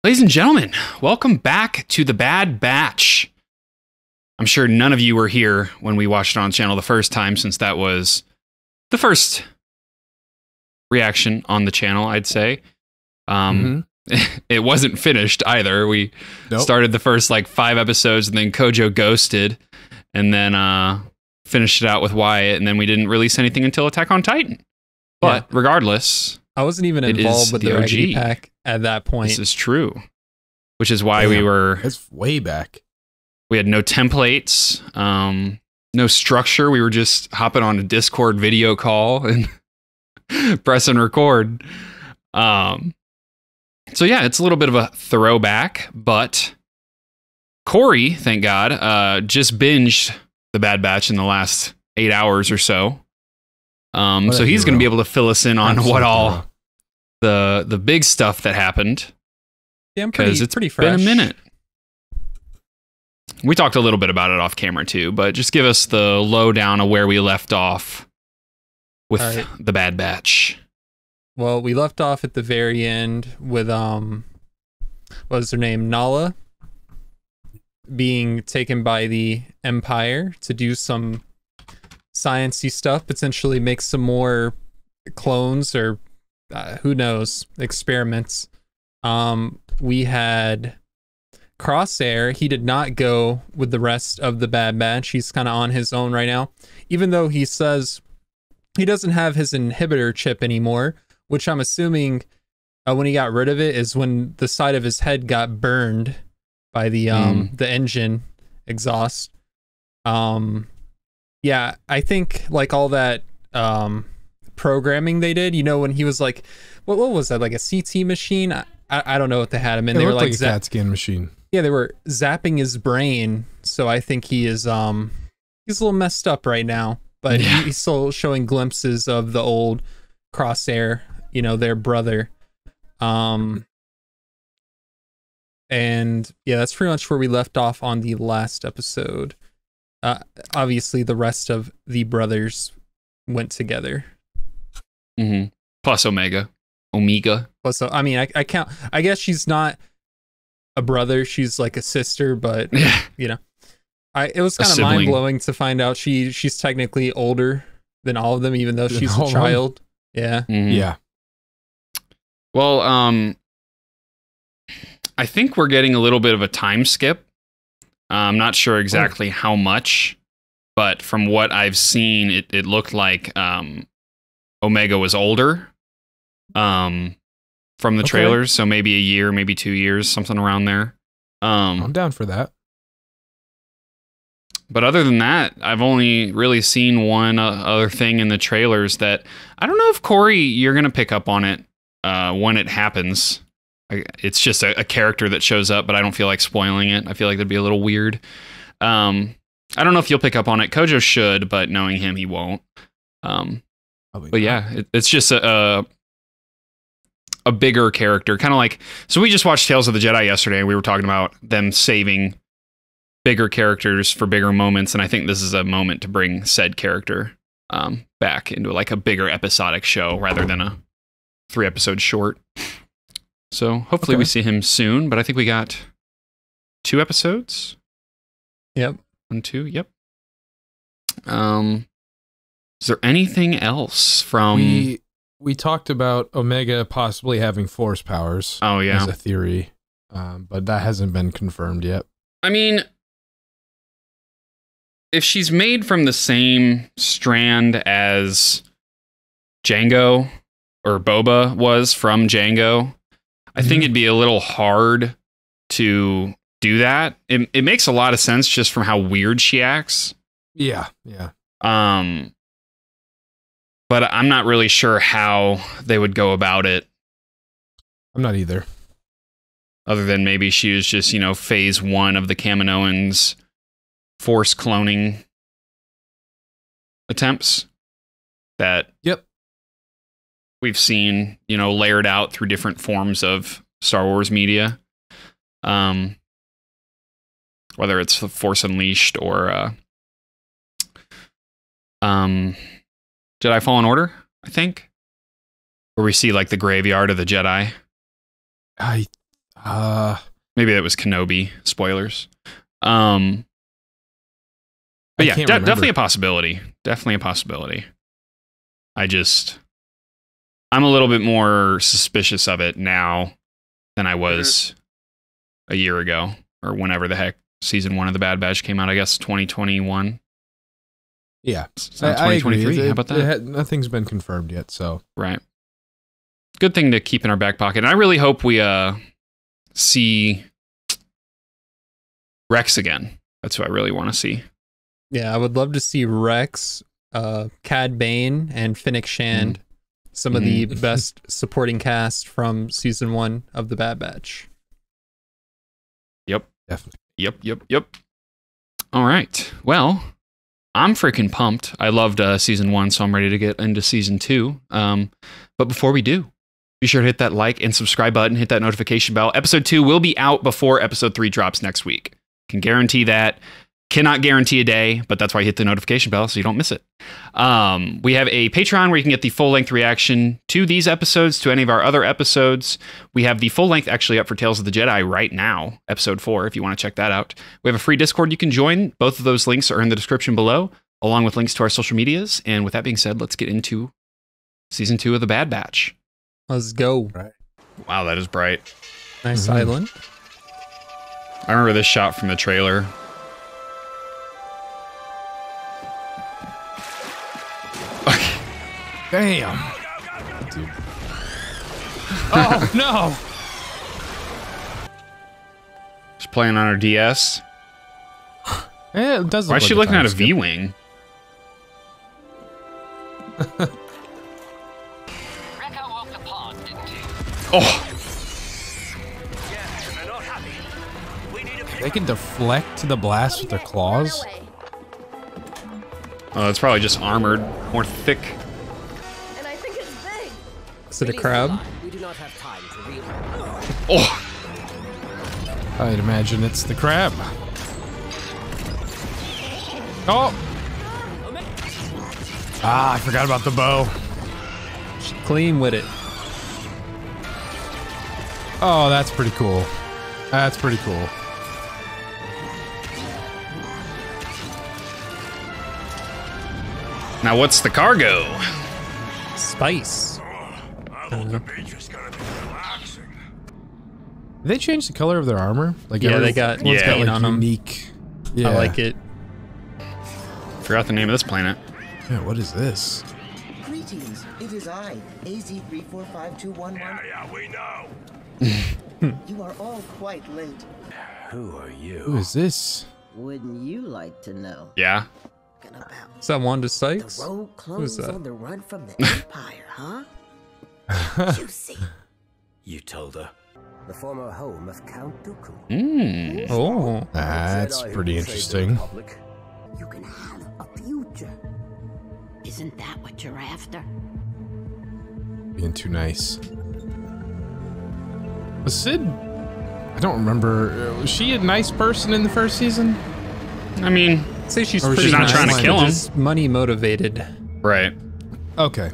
Ladies and gentlemen, welcome back to The Bad Batch. I'm sure none of you were here when we watched it on the channel the first time, since that was the first reaction on the channel, I'd say. It wasn't finished either. We started the first like 5 episodes, and then Kojo ghosted, and then finished it out with Wyatt, and then we didn't release anything until Attack on Titan. But regardless, I wasn't even involved with the OG pack at that point. This is true, which is why we were... It's way back. We had no templates, no structure. We were just hopping on a Discord video call and pressing record. So yeah, it's a little bit of a throwback, but Corey, thank God, just binged The Bad Batch in the last 8 hours or so. So he's going to be able to fill us in on what all the big stuff that happened. Yeah, I'm pretty fresh. Been a minute. We talked a little bit about it off camera too, but just give us the lowdown of where we left off with The Bad Batch. Well, we left off at the very end with what was her name? Nala being taken by the Empire to do some sciencey stuff, potentially make some more clones or who knows, experiments. We had Crosshair. He did not go with the rest of the Bad Batch. He's kind of on his own right now, even though he says he doesn't have his inhibitor chip anymore, which I'm assuming when he got rid of it is when the side of his head got burned by the engine exhaust. Yeah, I think like all that programming they did, you know, when he was like, what was that, like a CT machine? I don't know what they had him in. They were like a CAT scan machine. Yeah, they were zapping his brain. So I think he is he's a little messed up right now, but he's still showing glimpses of the old Crosshair, you know, their brother. And yeah, that's pretty much where we left off on the last episode. Obviously the rest of the brothers went together. Plus Omega. Plus, I mean, I count. I guess she's not a brother; she's like a sister. But you know, it was kind of mind blowing to find out she's technically older than all of them, even though she's a child. Yeah, yeah. Well, I think we're getting a little bit of a time skip. I'm not sure exactly how much, but from what I've seen, it looked like Omega was older. From the trailers, so maybe a year, maybe 2 years, something around there. I'm down for that. But other than that, I've only really seen one other thing in the trailers that I don't know if Corey, you're gonna pick up on it when it happens. It's just a character that shows up, but I don't feel like spoiling it. I feel like that'd be a little weird. I don't know if you'll pick up on it. Kojo should, but knowing him, he won't. But yeah, it's just a bigger character, kind of like, so we just watched Tales of the Jedi yesterday, and we were talking about them saving bigger characters for bigger moments, and I think this is a moment to bring said character back into like a bigger episodic show rather than a 3-episode short. So hopefully we see him soon, but I think we got 2 episodes. Yep. 1, 2, yep. Is there anything else from... We talked about Omega possibly having force powers. Oh, yeah. As a theory. But that hasn't been confirmed yet. I mean, if she's made from the same strand as Jango or Boba was from Jango, I think it'd be a little hard to do that. It makes a lot of sense just from how weird she acts. Yeah. But I'm not really sure how they would go about it. I'm not either. Other than maybe she was just, you know, phase 1 of the Kaminoans' force cloning attempts that we've seen, you know, layered out through different forms of Star Wars media. Whether it's the Force Unleashed or Jedi Fallen Order, I think, where we see like the graveyard of the Jedi. I Maybe that was Kenobi. Spoilers. But yeah, can't remember. definitely a possibility. Definitely a possibility. I'm a little bit more suspicious of it now than I was a year ago, or whenever the heck season 1 of the Bad Batch came out. I guess 2021. Yeah, It's not 2023. How about that? Nothing's been confirmed yet, so Right. Good thing to keep in our back pocket. And I really hope we see Rex again. That's who I really want to see. Yeah, I would love to see Rex, Cad Bane, and Finnick Shand. Some of the best supporting cast from season 1 of the Bad Batch. Yep. definitely. Yep. All right. Well, I'm freaking pumped. I loved season 1, so I'm ready to get into season 2. But before we do, be sure to hit that like and subscribe button, hit that notification bell. Episode 2 will be out before episode 3 drops next week. Can guarantee that. Cannot guarantee a day, but that's why I hit the notification bell so you don't miss it. We have a Patreon where you can get the full-length reaction to these episodes, to any of our other episodes. We have the full-length actually up for Tales of the Jedi right now, episode 4, if you want to check that out. We have a free Discord you can join. Both of those links are in the description below, along with links to our social medias. And with that being said, let's get into season 2 of the Bad Batch. Let's go. Right. Wow, that is bright. Nice island. I remember this shot from the trailer. Damn. Dude. Oh no! She's playing on her DS. Yeah, it does. Why Look is she like looking time at a skip. V-Wing? Rekka walked the pond, didn't he? Oh, Yeah, they're not happy. We need a They can deflect the blast with their claws. oh, it's probably just armored, more thick. And I think it's big. Is it a crab? We do not have time to read. Oh, I'd imagine it's the crab. Oh! Ah, I forgot about the bow. Clean with it. Oh, that's pretty cool. That's pretty cool. now what's the cargo? Spice. Did they change the color of their armor? Like Yeah, every- they got one's got paint like on 'em. unique. Yeah. I like it. Forgot the name of this planet. Yeah, what is this? Greetings, it is I, AZ345211. Yeah, we know. You are all quite late. Who are you? Who is this? Wouldn't you like to know? Yeah. Talking about Is that Wanda the Sykes? rogue Who's clones that? on the run from the Empire, huh? Juicy. You told her. The former home of Count Dooku. Mm. Oh. That's pretty interesting. You can have a future. Isn't that what you're after? Being too nice. Was Sid? I don't remember. Was she a nice person in the first season? I mean, I'd say she's Or pretty she's not nice, trying to but kill him. just money motivated. right. Okay.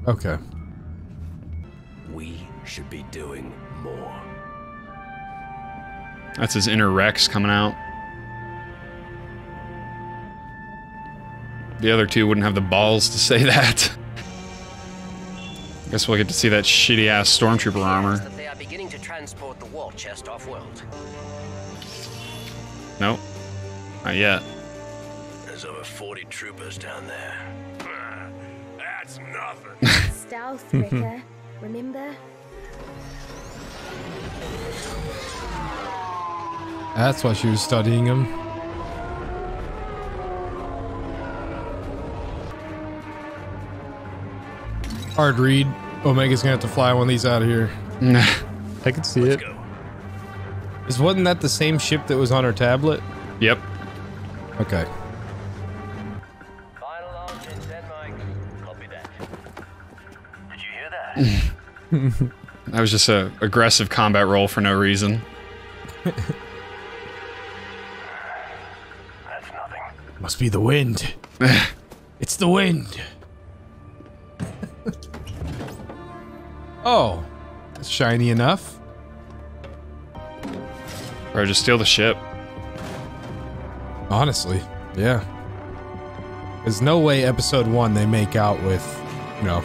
Okay. We should be doing more. That's his inner Rex coming out. The other two wouldn't have the balls to say that. Guess we'll get to see that shitty ass stormtrooper armor. That they are beginning to transport the war chest off-world. Nope. Not yet. There's over 40 troopers down there. That's nothing. Stealth, Rekka. Remember? That's why she was studying him. Hard read. Omega's gonna have to fly one of these out of here. I could see it. Go. Wasn't that the same ship that was on her tablet? Yep. Okay. Final launch in Denmark. Copy that. Did you hear that? That was just a aggressive combat roll for no reason. That's nothing. Must be the wind. It's the wind. Oh, that's shiny enough. Or just steal the ship. Honestly, yeah. There's no way episode 1 they make out with, you know,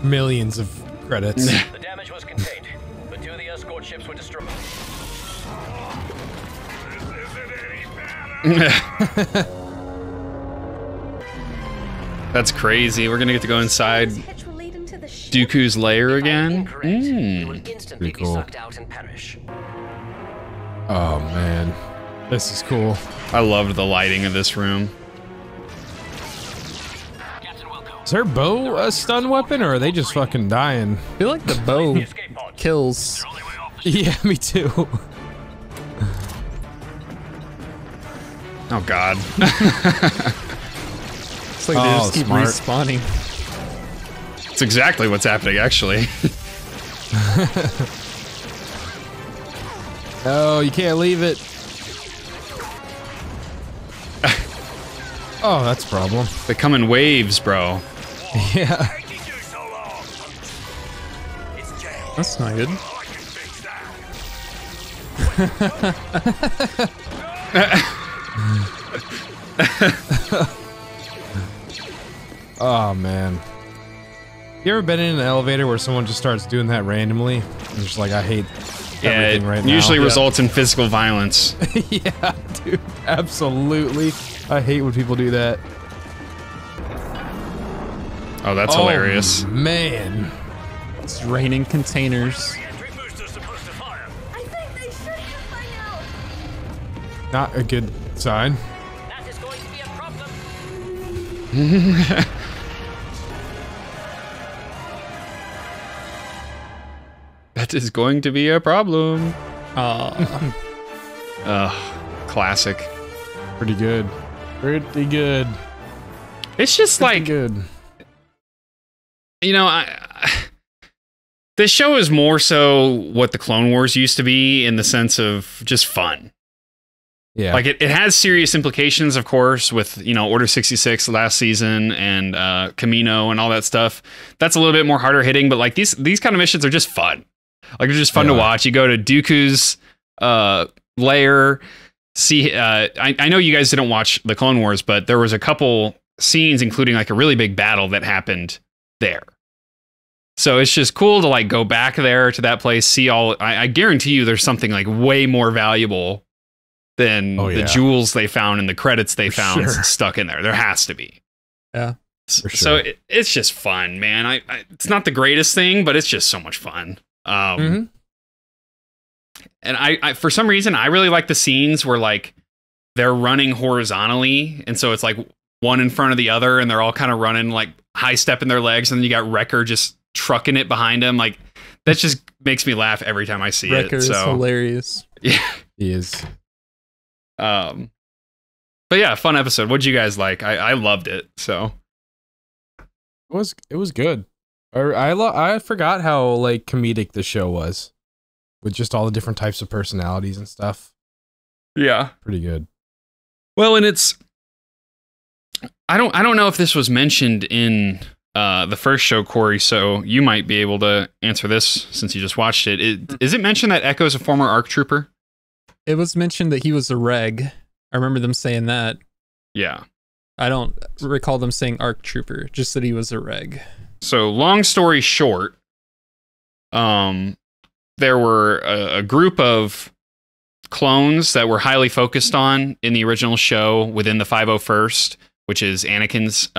millions of credits. The damage was contained, but 2 of the escort ships were destroyed. That's crazy. We're gonna get to go inside This hitch will lead into the ship. Dooku's lair again. Incorrect. You will Mm. instantly Pretty cool. be sucked out and perish. Oh man, this is cool. I loved the lighting of this room. Captain Wilco. Is her bow a stun weapon, or are they just fucking dying? I feel like the bow Escape pod. kills. Only way off. Yeah, me too. Oh god. It's like they Oh, just keep smart. respawning. That's exactly what's happening, actually. No, you can't leave it. Oh, that's a problem. They come in waves, bro. Yeah. Taking you so long. It's jammed. That's not good. I can fix that. Oh man. You ever been in an elevator where someone just starts doing that randomly? And just like, I hate Yeah, it everything right now. usually Yeah. results in physical violence. Yeah, dude. Absolutely. I hate when people do that. Oh, that's hilarious. Man. It's raining containers. Entry booster's supposed to fire. I think they should have by now. Not a good sign. That is going to be a problem. That is going to be a problem. Uh, Ugh, classic. Pretty good. Pretty good. It's just Pretty like, good. you know, this show is more so what the Clone Wars used to be in the sense of just fun. Yeah. Like it has serious implications, of course, with, you know, Order 66 last season and Camino and all that stuff. That's a little bit more harder hitting, but like these kind of missions are just fun. Like they're just fun to Yeah. watch. You go to Dooku's lair. See, I know you guys didn't watch the Clone Wars, but there was a couple scenes, including like a really big battle that happened there. So it's just cool to like go back there to that place, see all. I guarantee you, there's something like way more valuable than Oh, the yeah. jewels they found and the credits they For found sure. stuck in there. There has to be. Yeah. For So sure. it's just fun, man. It's not the greatest thing, but it's just so much fun. Mhm. And I for some reason I really like the scenes where like they're running horizontally, and so it's like one in front of the other, and they're all kind of running like high stepping their legs, and then you got Wrecker just trucking it behind him. Like that just makes me laugh every time I see Wrecker it. is So hilarious. yeah, He is. but yeah, fun episode. What'd you guys like? I loved it. So It was good. I forgot how like comedic the show was, with just all the different types of personalities and stuff. yeah. Pretty good. Well, and it's I don't know if this was mentioned in the first show, Corey, so you might be able to answer this since you just watched it. Is it mentioned that Echo's a former ARC trooper? It was mentioned that he was a reg. I remember them saying that. Yeah. I don't recall them saying ARC trooper, just that he was a reg. So long story short, there were a group of clones that were highly focused on in the original show within the 501st, which is Anakin's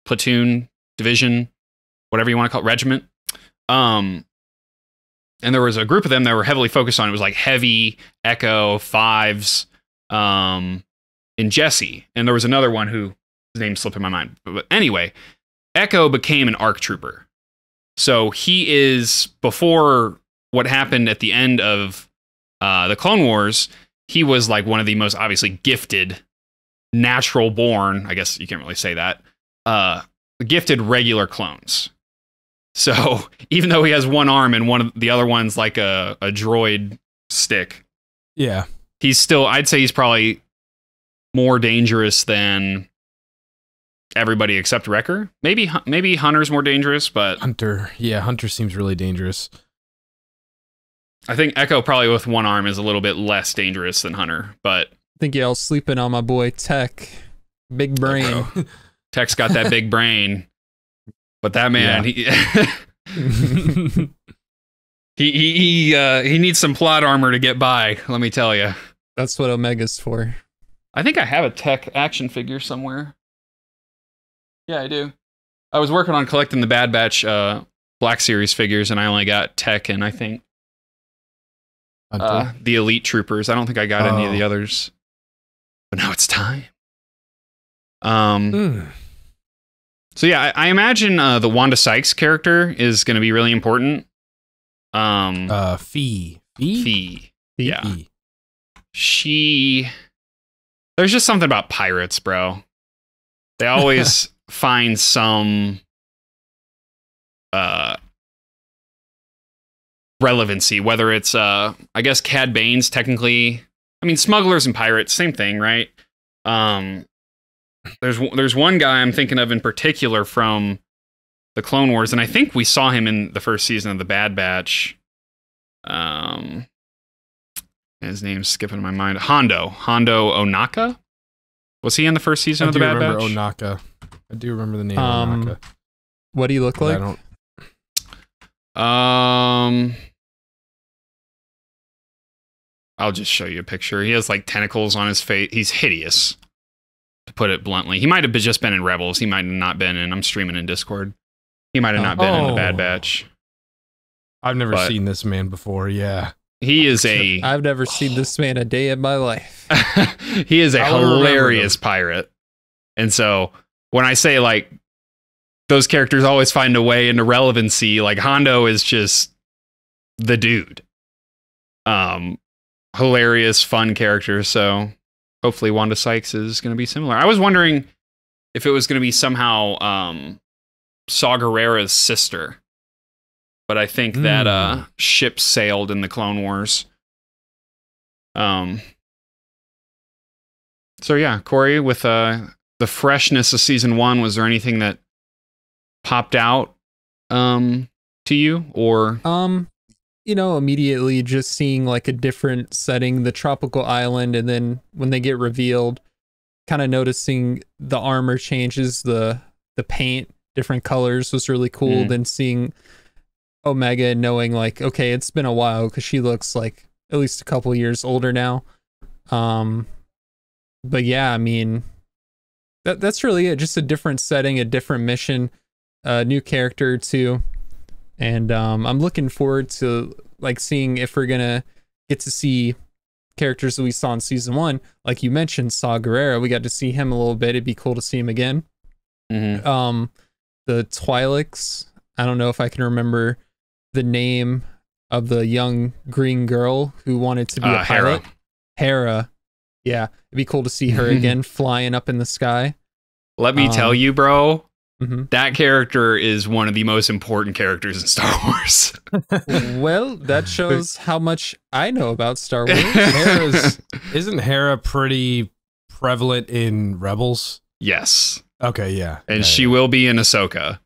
platoon, division, whatever you want to call it, regiment. And there was a group of them that were heavily focused on. It was like Heavy, Echo, Fives, and Jesse. And there was another one who his name slipped in my mind. But anyway, Echo became an ARC trooper. So he is, before what happened at the end of the Clone Wars, he was like one of the most obviously gifted, natural born, I guess you can't really say that, gifted regular clones. So even though he has one arm and one of the other one's like a droid stick, Yeah. he's still, I'd say he's probably more dangerous than everybody except Wrecker. Maybe Hunter's more dangerous, but Hunter. Yeah, Hunter seems really dangerous. I think Echo probably with one arm is a little bit less dangerous than Hunter, but I think y'all sleeping on my boy Tech. Big brain. Tech's got that big brain. But that man, he needs some plot armor to get by, let me tell you. That's what Omega's for. I think I have a Tech action figure somewhere. Yeah, I do. I was working on collecting the Bad Batch Black Series figures, and I only got Tech and I think the Elite Troopers. I don't think I got any of the others. But now it's time. So yeah, I imagine the Wanda Sykes character is going to be really important. Fee. Yeah. There's just something about pirates, bro. They always find some relevancy, whether it's I guess Cad Bane's technically, I mean, smugglers and pirates, same thing, right? There's one guy I'm thinking of in particular from the Clone Wars, and I think we saw him in the first season of the Bad Batch. His name's skipping my mind. Hondo Onaka. Was he in the first season of the Bad Batch? Onaka. I do remember the name Onaka. What do you look like? I'll just show you a picture. He has like tentacles on his face. He's hideous, to put it bluntly. He might have just been in Rebels. He might have not been in. I'm streaming in Discord. He might have not been in the Bad Batch. I've never seen this man before. Yeah. He is a... I've never seen this man a day in my life. He is a hilarious pirate. And so when I say like those characters always find a way into relevancy, like Hondo is just the dude. Hilarious, fun character. So hopefully Wanda Sykes is going to be similar. I was wondering if it was going to be somehow Saw Gerrera's sister. But I think that ship sailed in the Clone Wars. So yeah, Corey, with the freshness of season 1, was there anything that popped out to you, or immediately just seeing like a different setting, the tropical island, and then when they get revealed, kind of noticing the armor changes, the paint, different colors was really cool. Then seeing Omega and knowing like, okay, it's been a while because she looks like at least a couple years older now. But yeah, I mean, that's really it. Just a different setting, a different mission, a new character too. And I'm looking forward to like seeing if we're gonna get to see characters that we saw in season 1. Like you mentioned, Saw Gerrera, we got to see him a little bit. It'd be cool to see him again. The Twi'leks, I don't know if I can remember the name of the young green girl who wanted to be a pilot. Hera. Yeah, it'd be cool to see her again flying up in the sky. Let me tell you, bro, that character is one of the most important characters in Star Wars. Well, that shows how much I know about Star Wars. Isn't Hera pretty prevalent in Rebels? Yes. Okay, yeah. And she will be in Ahsoka.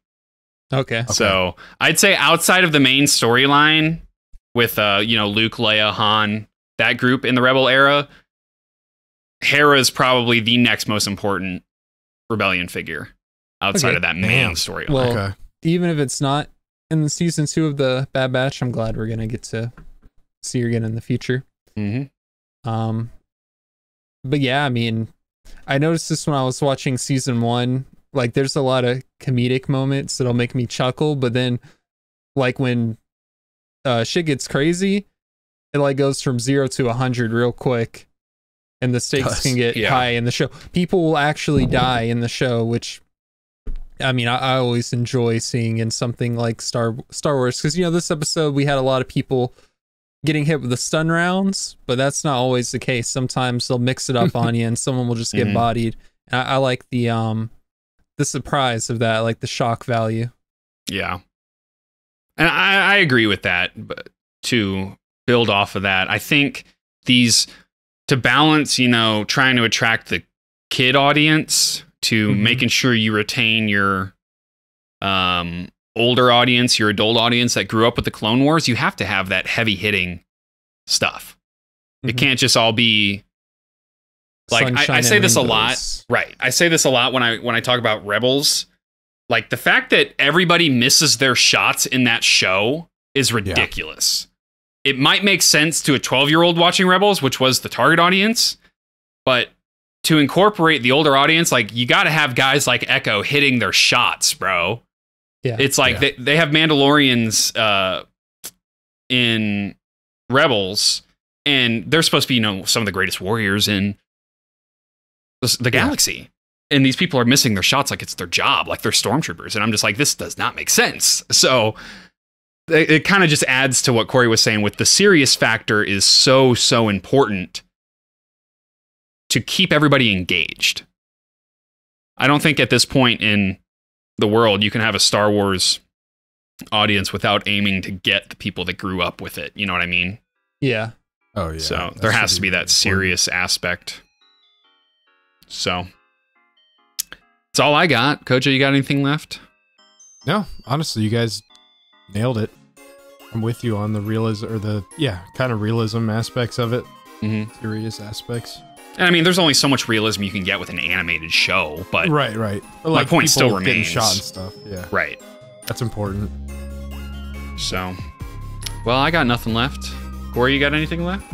Okay. So I'd say outside of the main storyline with Luke, Leia, Han, that group in the Rebel era, Hera is probably the next most important Rebellion figure outside of that main storyline. Well, even if it's not in the season 2 of the Bad Batch, I'm glad we're gonna get to see her again in the future. But yeah, I mean, I noticed this when I was watching season 1. Like, there's a lot of comedic moments that'll make me chuckle, but then, like, when shit gets crazy, it like goes from 0 to 100 real quick, and the stakes can get high in the show. People will actually die in the show, which, I mean, I always enjoy seeing in something like Star Wars, because this episode we had a lot of people getting hit with the stun rounds, but that's not always the case. Sometimes they'll mix it up on you, and someone will just get bodied. And I like the surprise of that, like the shock value. Yeah. And I agree with that, but to build off of that, I think to balance, trying to attract the kid audience to making sure you retain your older audience, your adult audience that grew up with the Clone Wars, you have to have that heavy hitting stuff. It Mhm. can't just all be like Sunshine I say and this a rainbows. lot. Right. I say this a lot when I talk about Rebels. Like the fact that everybody misses their shots in that show is ridiculous. It might make sense to a 12-year-old watching Rebels, which was the target audience, but to incorporate the older audience, like you got to have guys like Echo hitting their shots, bro. Yeah. It's like they have Mandalorians in Rebels, and they're supposed to be, you know, some of the greatest warriors in the galaxy. And these people are missing their shots like it's their job, like they're stormtroopers. And I'm just like, this does not make sense. So it kind of just adds to what Corey was saying with the serious factor is so important to keep everybody engaged. I don't think at this point in the world you can have a Star Wars audience without aiming to get the people that grew up with it. You know what I mean? Yeah. Oh, yeah. So that there should has to be that important. serious aspect. So that's all I got. Koja, you got anything left? No, honestly, you guys nailed it. I'm with you on the realism, or the, kind of realism aspects of it. Mm-hmm. Serious aspects. And I mean, there's only so much realism you can get with an animated show, but Right. But my point still people getting remains. shot and stuff. Yeah, right. that's important. So, well, I got nothing left. Corey, you got anything left?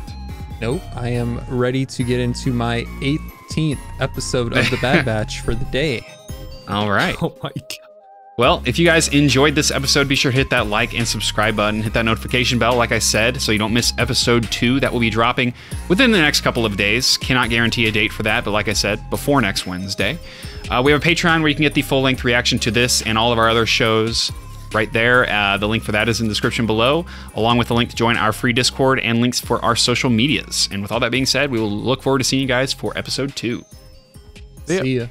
Nope. I am ready to get into my 18th episode of the Bad Batch for the day. All right. Oh my god. Well, if you guys enjoyed this episode, be sure to hit that like and subscribe button, hit that notification bell, like I said, so you don't miss episode 2 that will be dropping within the next couple of days. Cannot guarantee a date for that, but like I said, before next Wednesday. We have a Patreon where you can get the full-length reaction to this and all of our other shows right there. The link for that is in the description below, along with the link to join our free Discord and links for our social medias. And with all that being said, we will look forward to seeing you guys for episode 2. Yeah. See ya.